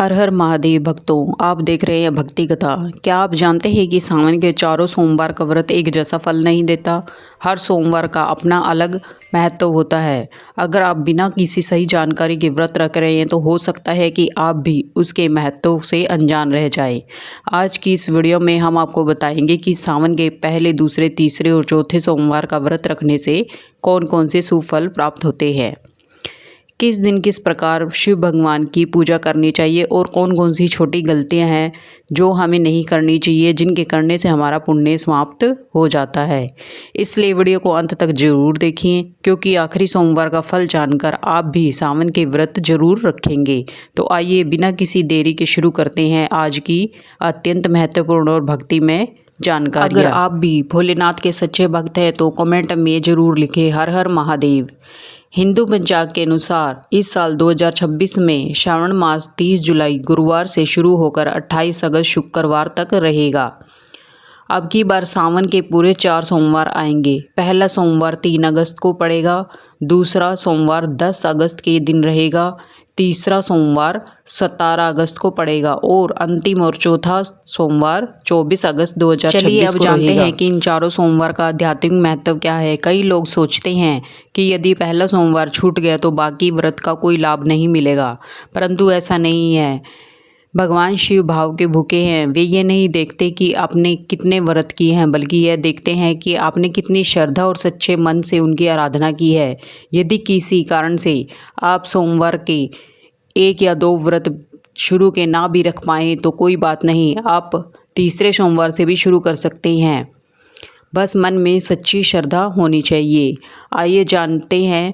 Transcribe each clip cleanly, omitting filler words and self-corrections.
हर हर महादेव भक्तों, आप देख रहे हैं भक्ति कथा। क्या आप जानते हैं कि सावन के चारों सोमवार का व्रत एक जैसा फल नहीं देता। हर सोमवार का अपना अलग महत्व होता है। अगर आप बिना किसी सही जानकारी के व्रत रख रहे हैं तो हो सकता है कि आप भी उसके महत्व से अनजान रह जाएं। आज की इस वीडियो में हम आपको बताएंगे कि सावन के पहले, दूसरे, तीसरे और चौथे सोमवार का व्रत रखने से कौन कौन से शुभ फल प्राप्त होते हैं, किस दिन किस प्रकार शिव भगवान की पूजा करनी चाहिए और कौन कौन सी छोटी गलतियां हैं जो हमें नहीं करनी चाहिए, जिनके करने से हमारा पुण्य समाप्त हो जाता है। इसलिए वीडियो को अंत तक जरूर देखिए, क्योंकि आखिरी सोमवार का फल जानकर आप भी सावन के व्रत जरूर रखेंगे। तो आइए बिना किसी देरी के शुरू करते हैं आज की अत्यंत महत्वपूर्ण और भक्तिमय जानकारी। अगर आप भी भोलेनाथ के सच्चे भक्त हैं तो कमेंट में जरूर लिखें हर हर महादेव। हिंदू पंचांग के अनुसार इस साल 2026 में श्रावण मास 30 जुलाई गुरुवार से शुरू होकर 28 अगस्त शुक्रवार तक रहेगा। अब की बार सावन के पूरे 4 सोमवार आएंगे। पहला सोमवार 3 अगस्त को पड़ेगा, दूसरा सोमवार 10 अगस्त के दिन रहेगा, तीसरा सोमवार 17 अगस्त को पड़ेगा और अंतिम और चौथा सोमवार 24 अगस्त 2026 चलिए अब जानते हैं कि इन चारों सोमवार का आध्यात्मिक महत्व क्या है। कई लोग सोचते हैं कि यदि पहला सोमवार छूट गया तो बाकी व्रत का कोई लाभ नहीं मिलेगा, परंतु ऐसा नहीं है। भगवान शिव भाव के भूखे हैं। वे ये नहीं देखते कि आपने कितने व्रत किए हैं, बल्कि यह देखते हैं कि आपने कितनी श्रद्धा और सच्चे मन से उनकी आराधना की है। यदि किसी कारण से आप सोमवार के 1 या 2 व्रत शुरू के ना भी रख पाएँ तो कोई बात नहीं, आप तीसरे सोमवार से भी शुरू कर सकते हैं। बस मन में सच्ची श्रद्धा होनी चाहिए। आइए जानते हैं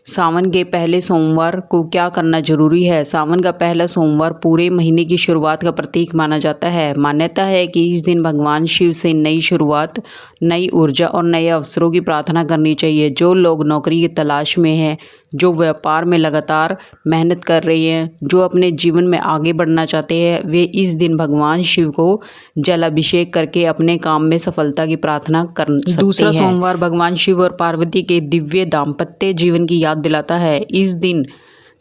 सावन के पहले सोमवार को क्या करना जरूरी है। सावन का पहला सोमवार पूरे महीने की शुरुआत का प्रतीक माना जाता है। मान्यता है कि इस दिन भगवान शिव से नई शुरुआत, नई ऊर्जा और नए अवसरों की प्रार्थना करनी चाहिए। जो लोग नौकरी की तलाश में हैं, जो व्यापार में लगातार मेहनत कर रहे हैं, जो अपने जीवन में आगे बढ़ना चाहते हैं, वे इस दिन भगवान शिव को जलाभिषेक करके अपने काम में सफलता की प्रार्थना कर सकते हैं। दूसरा सोमवार भगवान शिव और पार्वती के दिव्य दाम्पत्य जीवन की याद दिलाता है। इस दिन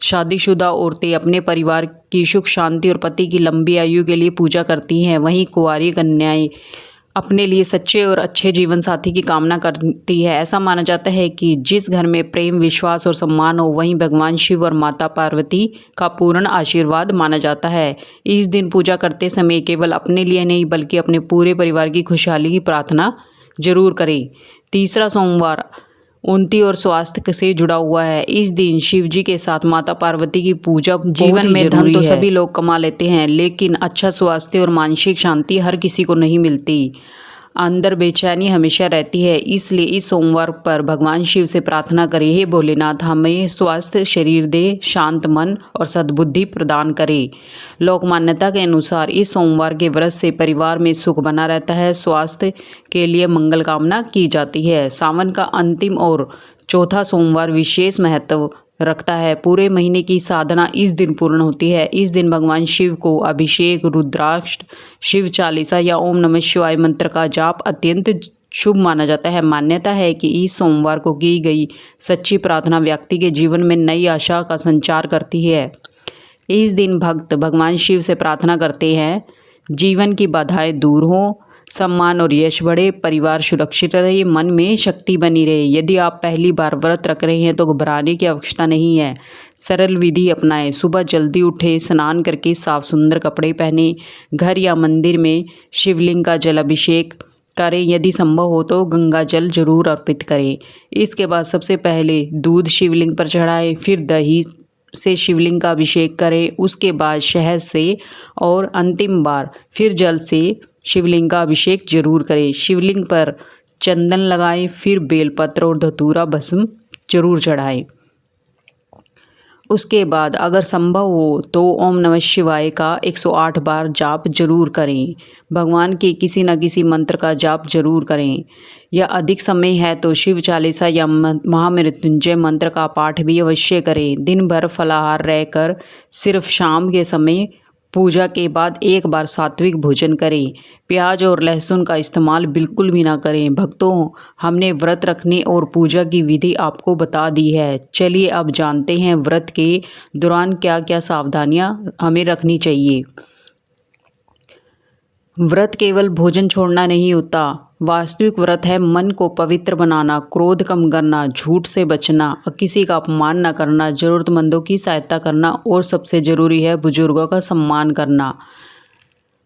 शादीशुदा औरतें अपने परिवार की सुख शांति और पति की लंबी आयु के लिए पूजा करती हैं। वहीं कुंवारी कन्याएं अपने लिए सच्चे और अच्छे जीवन साथी की कामना करती है। ऐसा माना जाता है कि जिस घर में प्रेम, विश्वास और सम्मान हो, वहीं भगवान शिव और माता पार्वती का पूर्ण आशीर्वाद माना जाता है। इस दिन पूजा करते समय केवल अपने लिए नहीं बल्कि अपने पूरे परिवार की खुशहाली की प्रार्थना जरूर करें। तीसरा सोमवार उन्नति और स्वास्थ्य से जुड़ा हुआ है। इस दिन शिव जी के साथ माता पार्वती की पूजा जीवन में धन तो सभी लोग कमा लेते हैं, लेकिन अच्छा स्वास्थ्य और मानसिक शांति हर किसी को नहीं मिलती। अंदर बेचैनी हमेशा रहती है। इसलिए इस सोमवार पर भगवान शिव से प्रार्थना करें, हे भोलेनाथ हमें स्वस्थ शरीर दे, शांत मन और सद्बुद्धि प्रदान करे। लोक मान्यता के अनुसार इस सोमवार के व्रत से परिवार में सुख बना रहता है। स्वास्थ्य के लिए मंगल कामना की जाती है। सावन का अंतिम और चौथा सोमवार विशेष महत्व रखता है। पूरे महीने की साधना इस दिन पूर्ण होती है। इस दिन भगवान शिव को अभिषेक, रुद्राक्ष, शिव चालीसा या ओम नमः शिवाय मंत्र का जाप अत्यंत शुभ माना जाता है। मान्यता है कि इस सोमवार को की गई सच्ची प्रार्थना व्यक्ति के जीवन में नई आशा का संचार करती है। इस दिन भक्त भगवान शिव से प्रार्थना करते हैं, जीवन की बाधाएं दूर हों, सम्मान और यश बढ़े, परिवार सुरक्षित रहे, मन में शक्ति बनी रहे। यदि आप पहली बार व्रत रख रहे हैं तो घबराने की आवश्यकता नहीं है। सरल विधि अपनाएं। सुबह जल्दी उठे, स्नान करके साफ सुंदर कपड़े पहने, घर या मंदिर में शिवलिंग का जलाभिषेक करें। यदि संभव हो तो गंगा जल जरूर अर्पित करें। इसके बाद सबसे पहले दूध शिवलिंग पर चढ़ाएं, फिर दही से शिवलिंग का अभिषेक करें, उसके बाद शहद से और अंतिम बार फिर जल से शिवलिंग का अभिषेक जरूर करें। शिवलिंग पर चंदन लगाएं, फिर बेलपत्र और धतूरा भस्म जरूर चढ़ाएं। उसके बाद अगर संभव हो तो ओम नमः शिवाय का 108 बार जाप जरूर करें। भगवान के किसी न किसी मंत्र का जाप जरूर करें। या अधिक समय है तो शिव चालीसा या महामृत्युंजय मंत्र का पाठ भी अवश्य करें। दिन भर फलाहार रहकर सिर्फ शाम के समय पूजा के बाद एक बार सात्विक भोजन करें। प्याज और लहसुन का इस्तेमाल बिल्कुल भी ना करें। भक्तों, हमने व्रत रखने और पूजा की विधि आपको बता दी है। चलिए अब जानते हैं व्रत के दौरान क्या क्या सावधानियां हमें रखनी चाहिए। व्रत केवल भोजन छोड़ना नहीं होता, वास्तविक व्रत है मन को पवित्र बनाना, क्रोध कम करना, झूठ से बचना, किसी का अपमान न करना, ज़रूरतमंदों की सहायता करना और सबसे ज़रूरी है बुजुर्गों का सम्मान करना।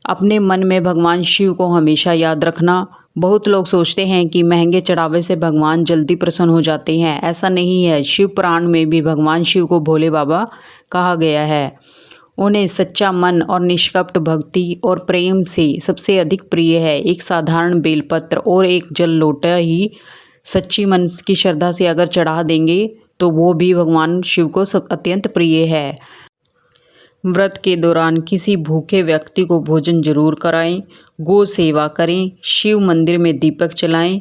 अपने मन में भगवान शिव को हमेशा याद रखना। बहुत लोग सोचते हैं कि महंगे चढ़ावे से भगवान जल्दी प्रसन्न हो जाते हैं। ऐसा नहीं है। शिव पुराण में भी भगवान शिव को भोले बाबा कहा गया है। उन्हें सच्चा मन और निष्कपट भक्ति और प्रेम से सबसे अधिक प्रिय है। एक साधारण बेलपत्र और एक जल लोटा ही सच्ची मन की श्रद्धा से अगर चढ़ा देंगे तो वो भी भगवान शिव को सब अत्यंत प्रिय है। व्रत के दौरान किसी भूखे व्यक्ति को भोजन जरूर कराएं, गौ सेवा करें, शिव मंदिर में दीपक जलाएं।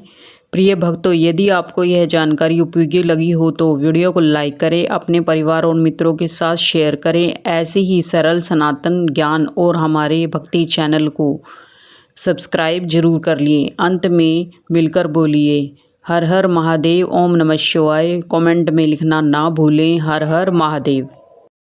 प्रिय भक्तों, यदि आपको यह जानकारी उपयोगी लगी हो तो वीडियो को लाइक करें, अपने परिवार और मित्रों के साथ शेयर करें। ऐसे ही सरल सनातन ज्ञान और हमारे भक्ति चैनल को सब्सक्राइब जरूर कर लिए। अंत में मिलकर बोलिए हर हर महादेव, ओम नमः शिवाय। कमेंट में लिखना ना भूलें। हर हर महादेव।